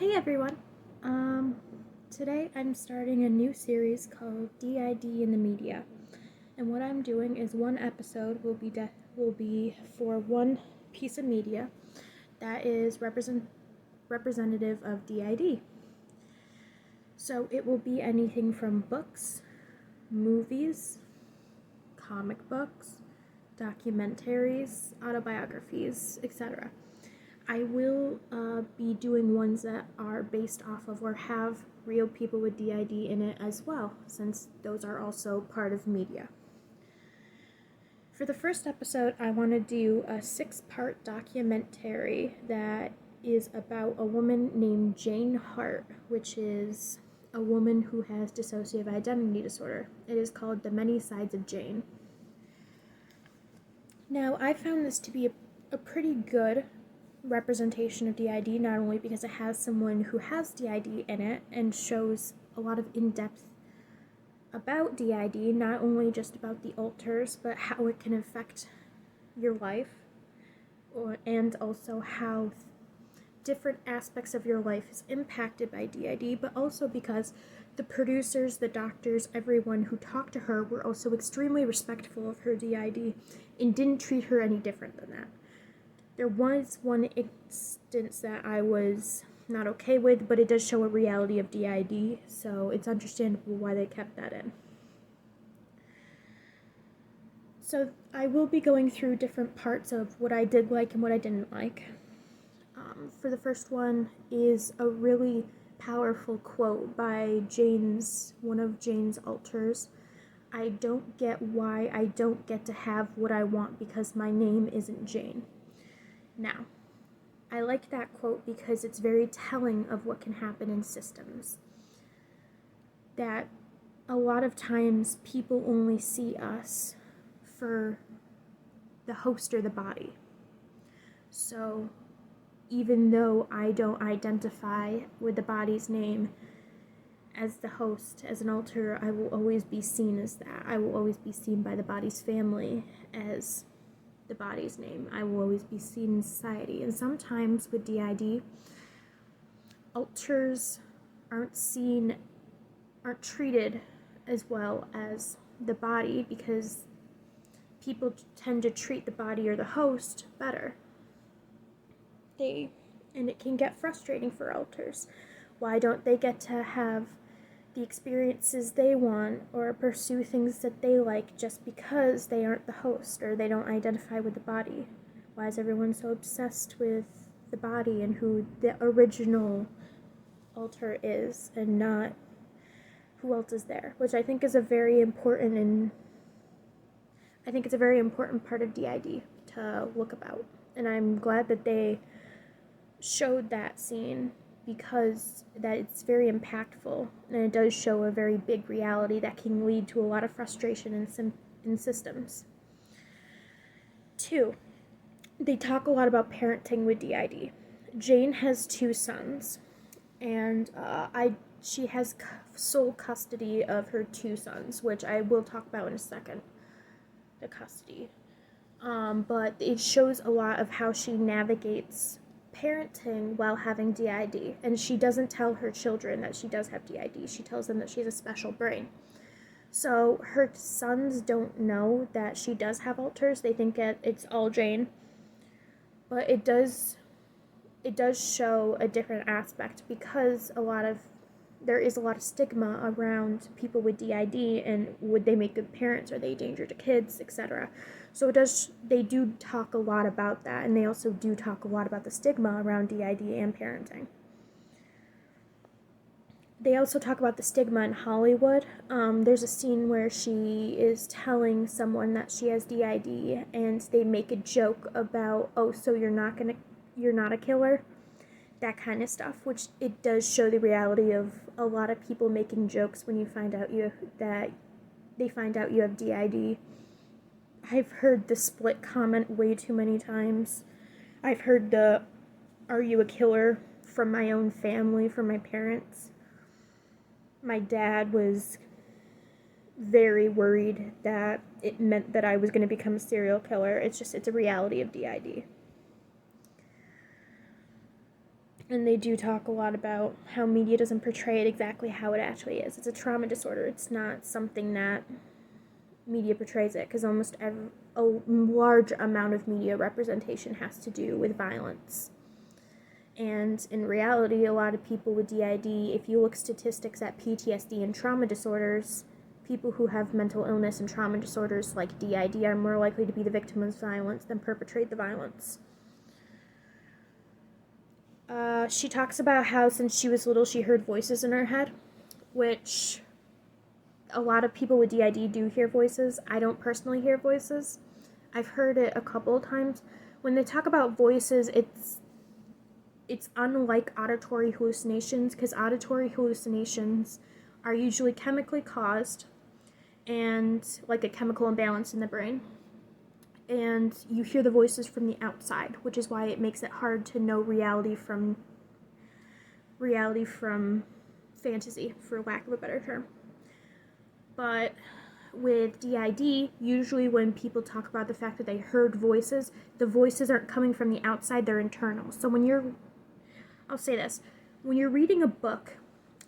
Hey everyone. Um, Today I'm starting a new series called DID in the Media. And what I'm doing is one episode will be for one piece of media that is representative of DID. So it will be anything from books, movies, comic books, documentaries, autobiographies, etc. I will be doing ones that are based off of or have real people with DID in it as well, since those are also part of media. For the first episode, I want to do a 6-part documentary that is about a woman named Jane Hart, which is a woman who has dissociative identity disorder. It is called The Many Sides of Jane. Now, I found this to be a pretty good representation of DID, not only because it has someone who has DID in it and shows a lot of in-depth about DID, not only just about the alters, but how it can affect your life, and also how different aspects of your life is impacted by DID, but also because the producers, the doctors, everyone who talked to her were also extremely respectful of her DID and didn't treat her any different than that. There was one instance that I was not okay with, but it does show a reality of DID, so it's understandable why they kept that in. So I will be going through different parts of what I did like and what I didn't like. For the first one is a really powerful quote by one of Jane's alters. "I don't get why I don't get to have what I want because my name isn't Jane." Now, I like that quote because it's very telling of what can happen in systems. That a lot of times people only see us for the host or the body. So even though I don't identify with the body's name as the host, as an alter, I will always be seen as that. I will always be seen by the body's family as the body's name. I will always be seen in society. And sometimes with DID, alters aren't treated as well as the body because people tend to treat the body or the host better. And it can get frustrating for alters. Why don't they get to have the experiences they want or pursue things that they like just because they aren't the host or they don't identify with the body? Why is everyone so obsessed with the body and who the original alter is and not who else is there? Which I think is a very important part of DID to look about. And I'm glad that they showed that scene because that it's very impactful and it does show a very big reality that can lead to a lot of frustration in systems. 2, they talk a lot about parenting with DID. Jane has 2 sons, and she has sole custody of her 2 sons, which I will talk about in a second, the custody. But it shows a lot of how she navigates parenting while having DID, and she doesn't tell her children that she does have DID. She tells them that she has a special brain. So her sons don't know that she does have alters. They think that it's all Jane, but it does show a different aspect because there is a lot of stigma around people with DID and would they make good parents, are they a danger to kids, etc. So they do talk a lot about that, and they also do talk a lot about the stigma around DID and parenting. They also talk about the stigma in Hollywood. There's a scene where she is telling someone that she has DID, and they make a joke about, "Oh, so you're not a killer?" That kind of stuff, which it does show the reality of a lot of people making jokes when they find out you have DID. I've heard the split comment way too many times. I've heard the "Are you a killer?" from my own family, from my parents. My dad was very worried that it meant that I was going to become a serial killer. It's a reality of DID. And they do talk a lot about how media doesn't portray it exactly how it actually is. It's a trauma disorder. It's not something that media portrays it, because a large amount of media representation has to do with violence. And in reality, a lot of people with DID, if you look statistics at PTSD and trauma disorders, people who have mental illness and trauma disorders like DID are more likely to be the victim of violence than perpetrate the violence. She talks about how since she was little she heard voices in her head, which a lot of people with DID do hear voices. I don't personally hear voices. I've heard it a couple of times. When they talk about voices, it's unlike auditory hallucinations, because auditory hallucinations are usually chemically caused and like a chemical imbalance in the brain. And you hear the voices from the outside, which is why it makes it hard to know reality from fantasy, for lack of a better term. But with DID, usually when people talk about the fact that they heard voices, the voices aren't coming from the outside, they're internal. So I'll say this, when you're reading a book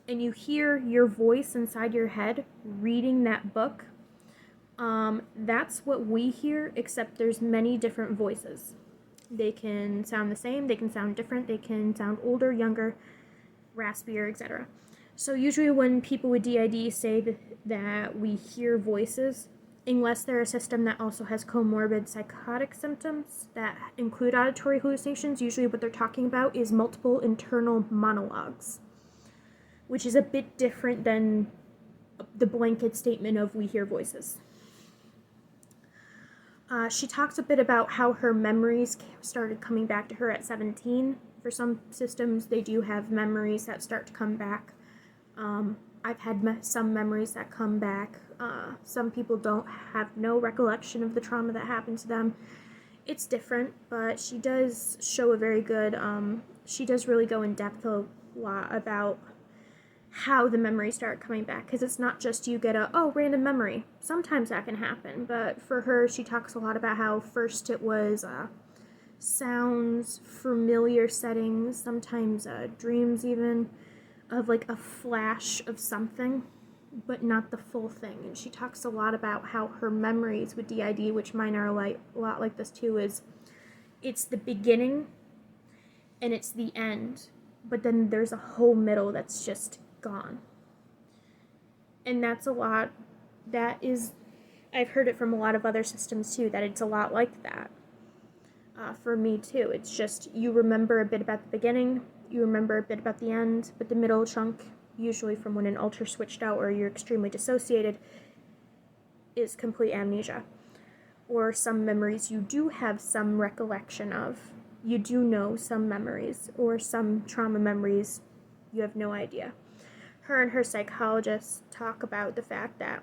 and you hear your voice inside your head reading that book, that's what we hear, except there's many different voices. They can sound the same, they can sound different, they can sound older, younger, raspier, etc. So usually when people with DID say that we hear voices, unless they're a system that also has comorbid psychotic symptoms that include auditory hallucinations, usually what they're talking about is multiple internal monologues, which is a bit different than the blanket statement of we hear voices. She talks a bit about how her memories started coming back to her at 17. For some systems, they do have memories that start to come back. I've had some memories that come back. Some people don't have no recollection of the trauma that happened to them. It's different, but she does show a very good, she does really go in depth a lot about how the memories start coming back, because it's not just you get random memory. Sometimes that can happen, but for her, she talks a lot about how first it was sounds, familiar settings, sometimes dreams even, of like a flash of something, but not the full thing. And she talks a lot about how her memories with DID, which mine are a lot like this too, is it's the beginning and it's the end, but then there's a whole middle that's just gone. And that's a lot, I've heard it from a lot of other systems too, that it's a lot like that. For me too, it's just you remember a bit about the beginning, you remember a bit about the end, but the middle chunk, usually from when an alter switched out or you're extremely dissociated, is complete amnesia. Or some memories you do have some recollection of. You do know some memories, or some trauma memories you have no idea. Her and her psychologist talk about the fact that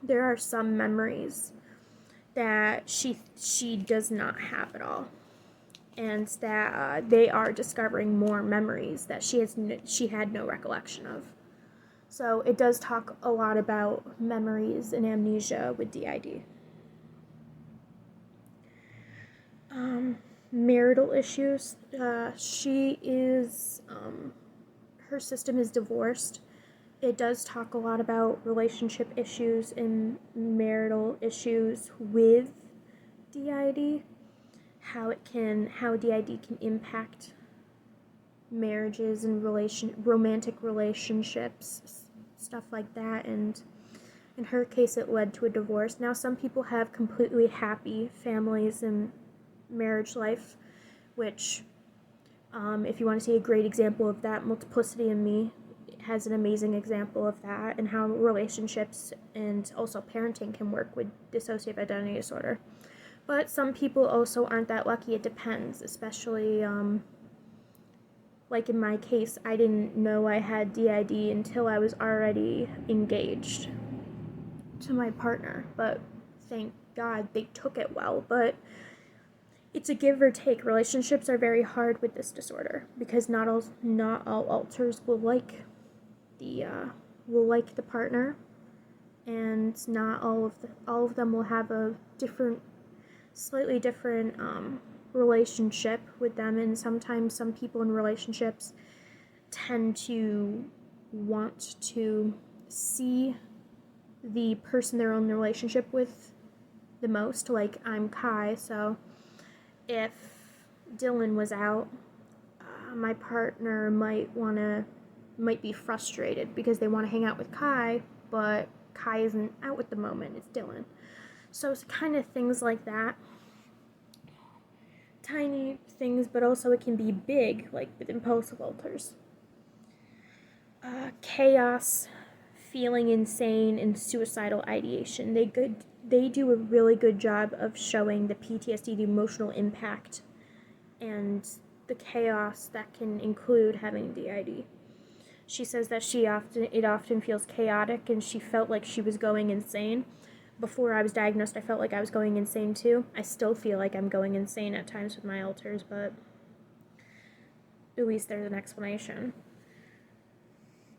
there are some memories that she does not have at all, and that they are discovering more memories that she had no recollection of. So it does talk a lot about memories and amnesia with DID. Marital issues. She is, her system is divorced. It does talk a lot about relationship issues and marital issues with DID, how DID can impact marriages and romantic relationships, stuff like that. And in her case, it led to a divorce. Now, some people have completely happy families and marriage life, which, if you want to see a great example of that, Multiplicity in Me has an amazing example of that, and how relationships and also parenting can work with dissociative identity disorder. But some people also aren't that lucky. It depends, especially like in my case, I didn't know I had DID until I was already engaged to my partner, but thank God they took it well. But it's a give or take. Relationships are very hard with this disorder, because not all alters will like the partner, and not all of them will have a slightly different relationship with them, and sometimes some people in relationships tend to want to see the person they're in a relationship with the most. Like, I'm Kai, so if Dylan was out, my partner might be frustrated because they want to hang out with Kai, but Kai isn't out at the moment, it's Dylan. So it's kind of things like that. Tiny things, but also it can be big, like with impulsive alters. Chaos, feeling insane, and suicidal ideation. They do a really good job of showing the PTSD, the emotional impact, and the chaos that can include having DID. She says that it often feels chaotic, and she felt like she was going insane. Before I was diagnosed, I felt like I was going insane too. I still feel like I'm going insane at times with my alters, but at least there's an explanation.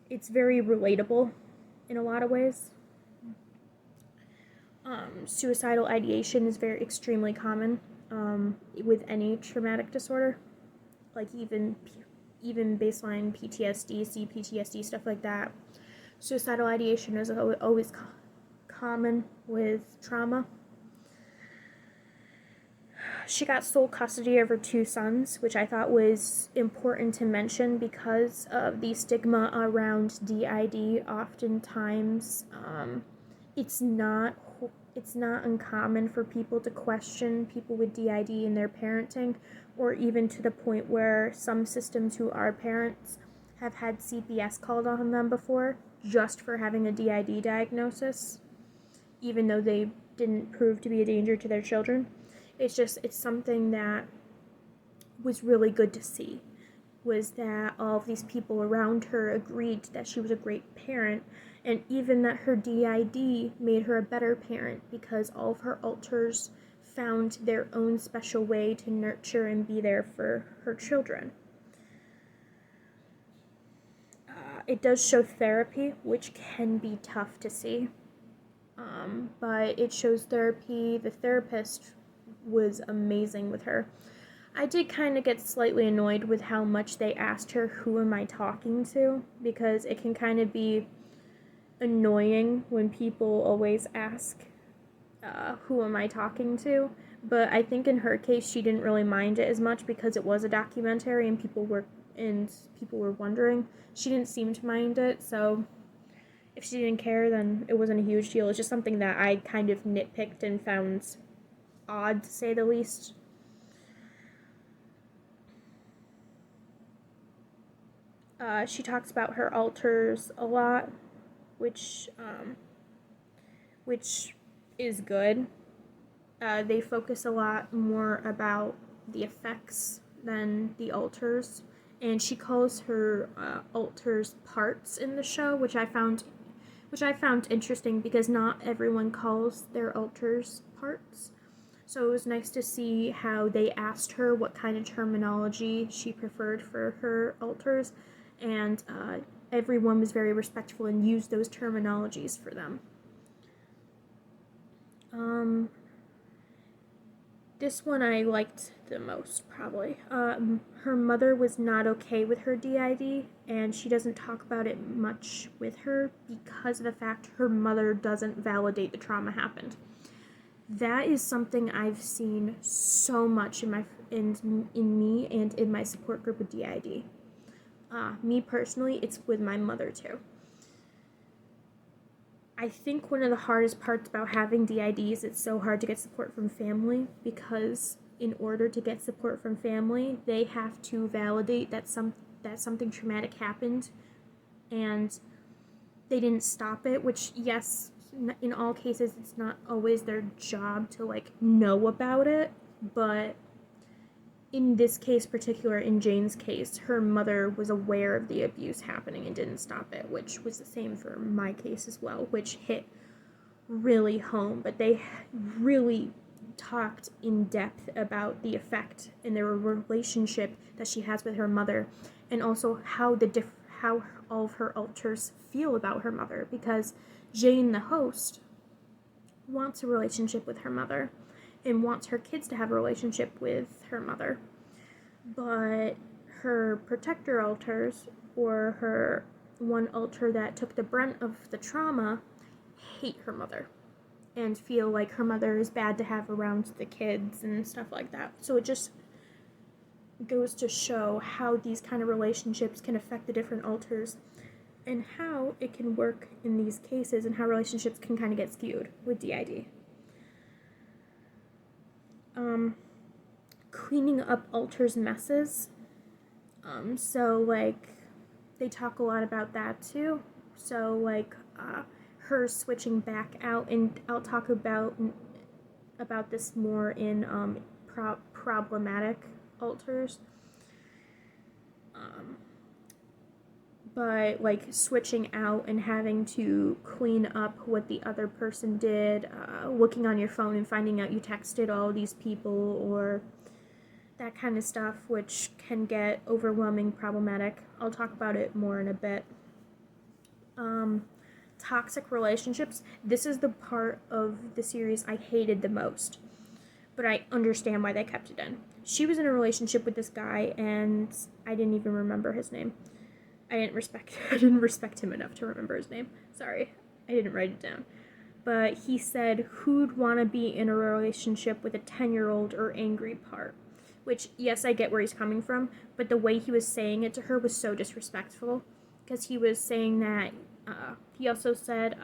It's very relatable in a lot of ways. Suicidal ideation is extremely common with any traumatic disorder, like even baseline PTSD, CPTSD, stuff like that. Suicidal ideation is always common with trauma. She got sole custody of her 2 sons, which I thought was important to mention because of the stigma around DID. Oftentimes, it's not uncommon for people to question people with DID in their parenting, or even to the point where some systems who are parents have had CPS called on them before just for having a DID diagnosis, even though they didn't prove to be a danger to their children. It's something that was really good to see, was that all of these people around her agreed that she was a great parent, and even that her DID made her a better parent because all of her alters found their own special way to nurture and be there for her children. It does show therapy, which can be tough to see, but it shows therapy. The therapist was amazing with her. I did kind of get slightly annoyed with how much they asked her, who am I talking to? Because it can kind of be annoying when people always ask, who am I talking to? But I think in her case, she didn't really mind it as much because it was a documentary and people were wondering. She didn't seem to mind it, so if she didn't care, then it wasn't a huge deal. It's just something that I kind of nitpicked and found odd, to say the least. She talks about her alters a lot, which is good. They focus a lot more about the effects than the alters, and she calls her alters parts in the show, which I found interesting because not everyone calls their alters parts. So it was nice to see how they asked her what kind of terminology she preferred for her alters, and everyone was very respectful and used those terminologies for them. This one I liked the most, probably. Her mother was not okay with her DID, and she doesn't talk about it much with her because of the fact her mother doesn't validate the trauma happened. That is something I've seen so much in me and in my support group with DID. Me personally, it's with my mother too. I think one of the hardest parts about having DID is it's so hard to get support from family, because in order to get support from family, they have to validate that something traumatic happened and they didn't stop it, which, yes, in all cases, it's not always their job to, know about it, but in this case particular, in Jane's case, her mother was aware of the abuse happening and didn't stop it, which was the same for my case as well, which hit really home, but they really talked in depth about the effect in their relationship that she has with her mother, and also how all of her alters feel about her mother, because Jane, the host, wants a relationship with her mother, and wants her kids to have a relationship with her mother. But her protector alters, or her one alter that took the brunt of the trauma, hate her mother and feel like her mother is bad to have around the kids and stuff like that. So it just goes to show how these kind of relationships can affect the different alters and how it can work in these cases and how relationships can kind of get skewed with DID. Cleaning up alters messes. So like they talk a lot about that too. So like her switching back out, and I'll talk about this more in problematic alters. But like switching out and having to clean up what the other person did, looking on your phone and finding out you texted all these people, or that kind of stuff, which can get overwhelming, problematic. I'll talk about it more in a bit. Toxic relationships. This is the part of the series I hated the most, but I understand why they kept it in. She was in a relationship with this guy, and I didn't even remember his name. I didn't respect him enough to remember his name. Sorry, I didn't write it down. But he said, who'd want to be in a relationship with a 10-year-old or angry part? Which, yes, I get where he's coming from, but the way he was saying it to her was so disrespectful. Because he was saying that, he also said,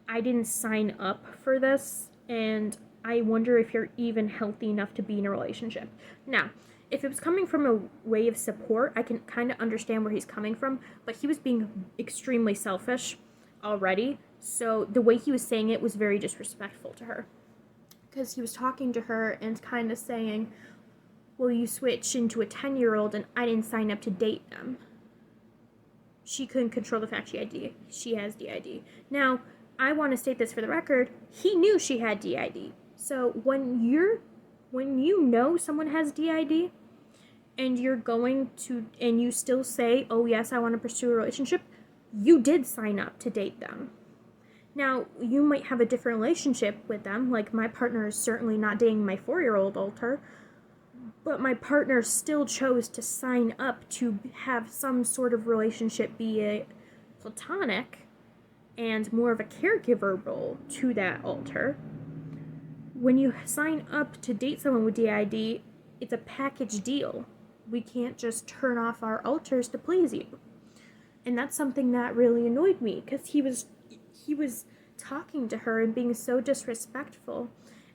I didn't sign up for this, and I wonder if you're even healthy enough to be in a relationship. Now, if it was coming from a way of support, I can kind of understand where he's coming from, but he was being extremely selfish already, so the way he was saying it was very disrespectful to her. Because he was talking to her and kind of saying, well, you switch into a 10-year-old and I didn't sign up to date them. She couldn't control the fact she has DID. Now, I want to state this for the record, he knew she had DID. So when you know someone has DID and you're going to, and you still say, oh yes, I want to pursue a relationship, you did sign up to date them. Now, you might have a different relationship with them, like my partner is certainly not dating my 4-year-old alter, but my partner still chose to sign up to have some sort of relationship, be it platonic and more of a caregiver role to that alter. When you sign up to date someone with DID, it's a package deal. We can't just turn off our alters to please you. And that's something that really annoyed me, because he was talking to her and being so disrespectful.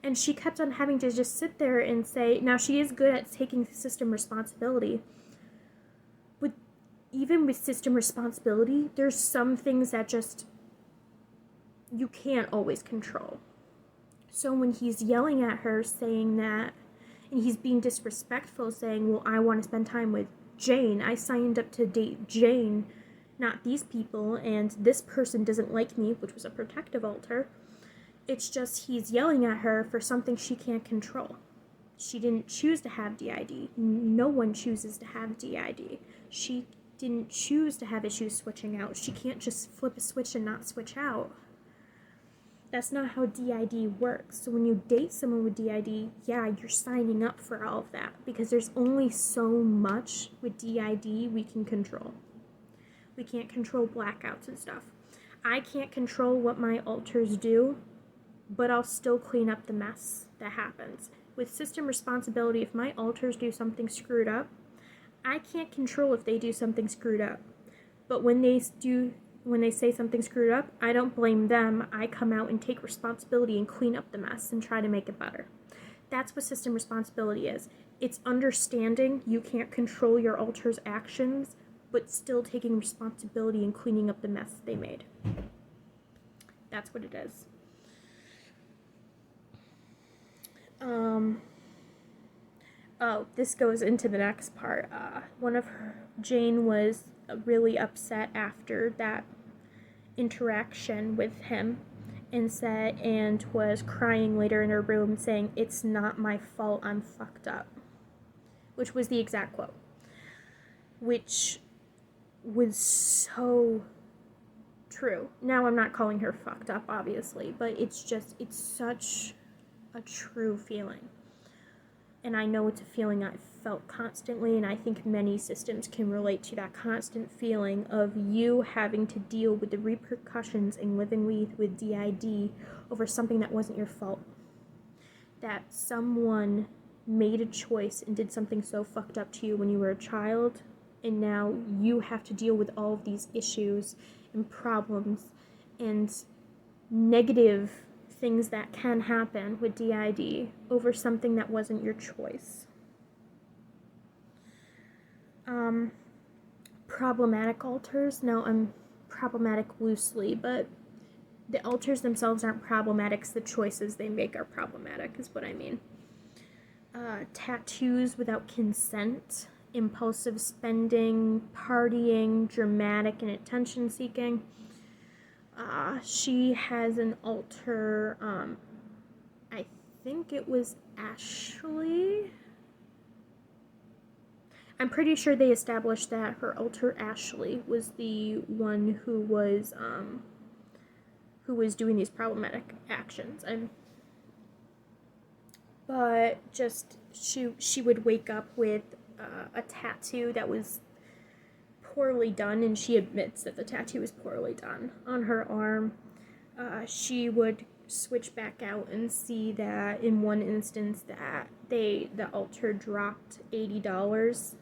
And she kept on having to just sit there and say, now she is good at taking system responsibility. But even with system responsibility, there's some things that just you can't always control. So when he's yelling at her saying that, and he's being disrespectful saying, well, I want to spend time with Jane. I signed up to date Jane, not these people, and this person doesn't like me, which was a protective alter. It's just he's yelling at her for something she can't control. She didn't choose to have DID. No one chooses to have DID. She didn't choose to have issues switching out. She can't just flip a switch and not switch out. That's not how DID works. So when you date someone with DID, yeah, you're signing up for all of that, because there's only so much with DID we can control. We can't control blackouts and stuff. I can't control what my alters do, but I'll still clean up the mess that happens. With system responsibility, if my alters do something screwed up, I can't control if they do something screwed up. But when they say something screwed up, I don't blame them. I come out and take responsibility and clean up the mess and try to make it better. That's what system responsibility is. It's understanding you can't control your alter's actions, but still taking responsibility and cleaning up the mess they made. That's what it is. This goes into the next part. Jane was really upset after that interaction with him and was crying later in her room saying, "It's not my fault, I'm fucked up," which was the exact quote, which was so true. Now, I'm not calling her fucked up, obviously, but it's such a true feeling. And I know it's a feeling I've felt constantly, and I think many systems can relate to that constant feeling of you having to deal with the repercussions and living with DID over something that wasn't your fault. That someone made a choice and did something so fucked up to you when you were a child, and now you have to deal with all of these issues and problems and negative things that can happen with DID over something that wasn't your choice. Problematic alters. No, I'm problematic loosely, but the alters themselves aren't problematic. The choices they make are problematic, is what I mean. Tattoos without consent, impulsive spending, partying, dramatic and attention seeking. She has an alter, I think it was Ashley. I'm pretty sure they established that her alter Ashley was the one who was doing these problematic actions. But just she would wake up with a tattoo that was poorly done, and she admits that the tattoo was poorly done on her arm. She would switch back out and see that in one instance that the alter dropped $80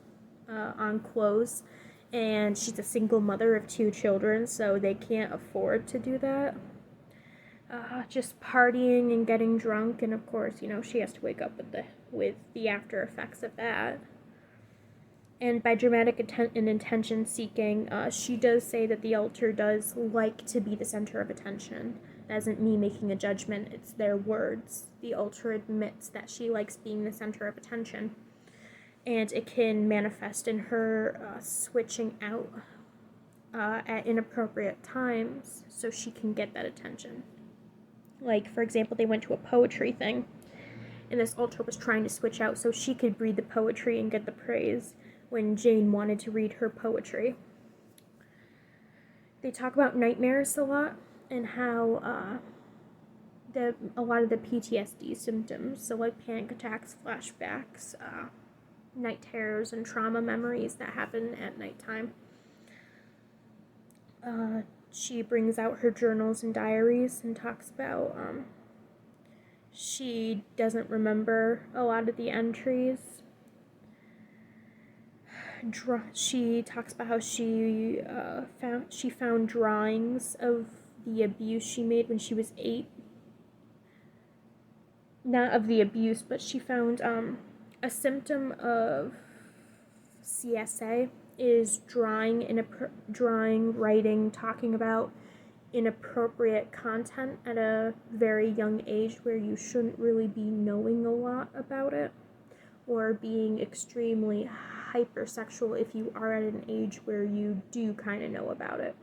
on clothes, and she's a single mother of 2 children, so they can't afford to do that. Just partying and getting drunk, and of course, she has to wake up with the after effects of that. And by dramatic and attention seeking, she does say that the alter does like to be the center of attention. That isn't me making a judgment, it's their words. The alter admits that she likes being the center of attention. And it can manifest in her switching out at inappropriate times so she can get that attention. Like, for example, they went to a poetry thing, and this alter was trying to switch out so she could read the poetry and get the praise when Jane wanted to read her poetry. They talk about nightmares a lot and how a lot of the PTSD symptoms, so like panic attacks, flashbacks, night terrors, and trauma memories that happen at nighttime. She brings out her journals and diaries and talks about she doesn't remember a lot of the entries. She talks about how she found drawings of the abuse she made when she was 8. Not of the abuse, but she found a symptom of CSA is drawing, writing, talking about inappropriate content at a very young age where you shouldn't really be knowing a lot about it, or being extremely hypersexual if you are at an age where you do kind of know about it.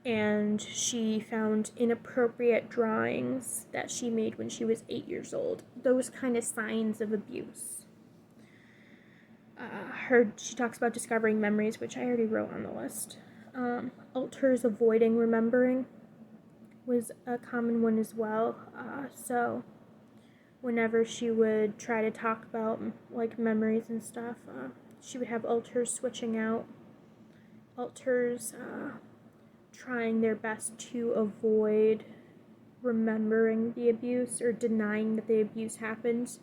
And she found inappropriate drawings that she made when she was 8 years old. Those kind of signs of abuse. She talks about discovering memories, which I already wrote on the list. Alters avoiding remembering was a common one as well. So whenever she would try to talk about like memories and stuff, she would have alters switching out. Alters trying their best to avoid remembering the abuse or denying that the abuse happened.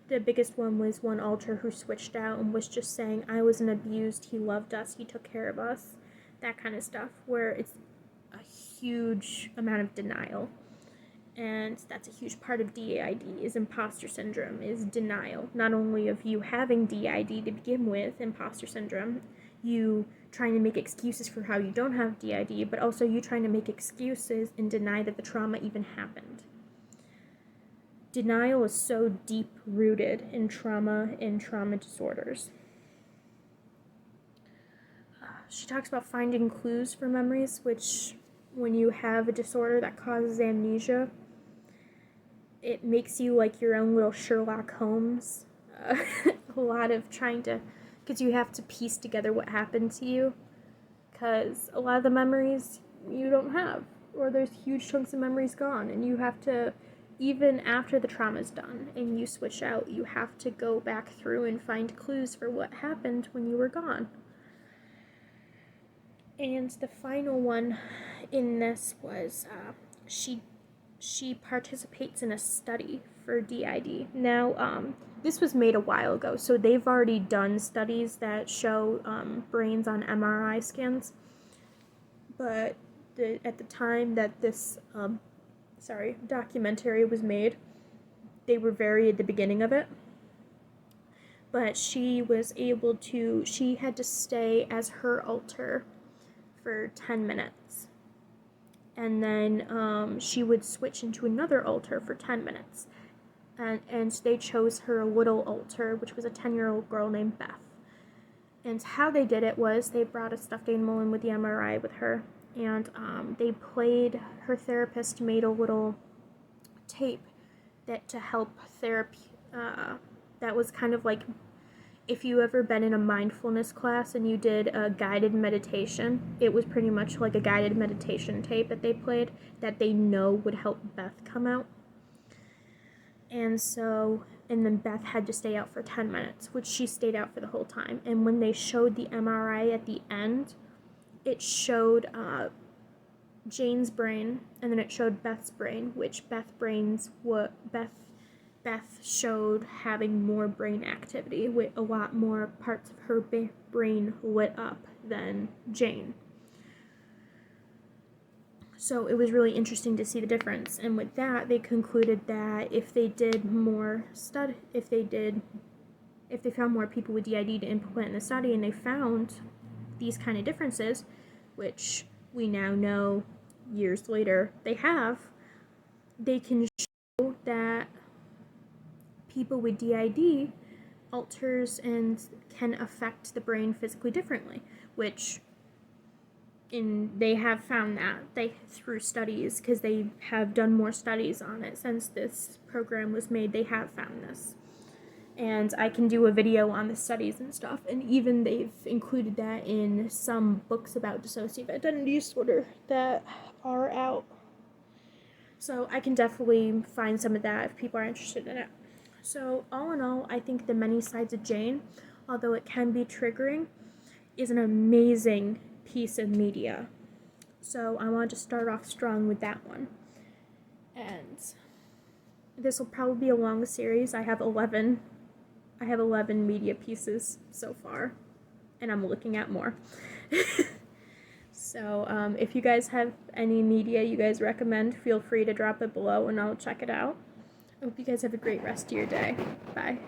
The biggest one was one alter who switched out and was just saying, I wasn't abused, he loved us, he took care of us. That kind of stuff, where it's a huge amount of denial. And that's a huge part of DID, is imposter syndrome, is denial. Not only of you having DID to begin with, imposter syndrome, you trying to make excuses for how you don't have DID, but also you trying to make excuses and deny that the trauma even happened. Denial is so deep-rooted in trauma and trauma disorders. She talks about finding clues for memories, which when you have a disorder that causes amnesia, it makes you like your own little Sherlock Holmes. A lot of trying to, because you have to piece together what happened to you, because a lot of the memories you don't have, or there's huge chunks of memories gone, and you have to even after the trauma's done and you switch out, you have to go back through and find clues for what happened when you were gone. And the final one in this was she participates in a study for DID. Now, this was made a while ago, so they've already done studies that show brains on MRI scans. But at the time that this documentary was made, they were very at the beginning of it. But she had to stay as her alter for 10 minutes. And then she would switch into another alter for 10 minutes. And they chose her little alter, which was a 10-year-old girl named Beth. And how they did it was they brought a stuffed animal in with the MRI with her, and her therapist made a little tape to help therapy. That was kind of like if you ever been in a mindfulness class and you did a guided meditation, it was pretty much like a guided meditation tape that they played that they know would help Beth come out. And then Beth had to stay out for 10 minutes, which she stayed out for the whole time. And when they showed the MRI at the end, it showed Jane's brain, and then it showed Beth's brain, which Beth showed having more brain activity, with a lot more parts of her brain lit up than Jane. So it was really interesting to see the difference. And with that, they concluded that if they found more people with DID to implement in the study, and they found these kind of differences, which we now know years later they can show that people with DID alters and can affect the brain physically differently, which they have found that through studies, because they have done more studies on it since this program was made. They have found this, and I can do a video on the studies and stuff, and even they've included that in some books about dissociative identity disorder that are out. So I can definitely find some of that if people are interested in it. So all in all, I think The Many Sides of Jane, although it can be triggering, is an amazing piece of media. So I wanted to start off strong with that one. And this will probably be a long series. I have 11 media pieces so far, and I'm looking at more. So if you guys have any media you guys recommend, feel free to drop it below and I'll check it out. I hope you guys have a great rest of your day. Bye.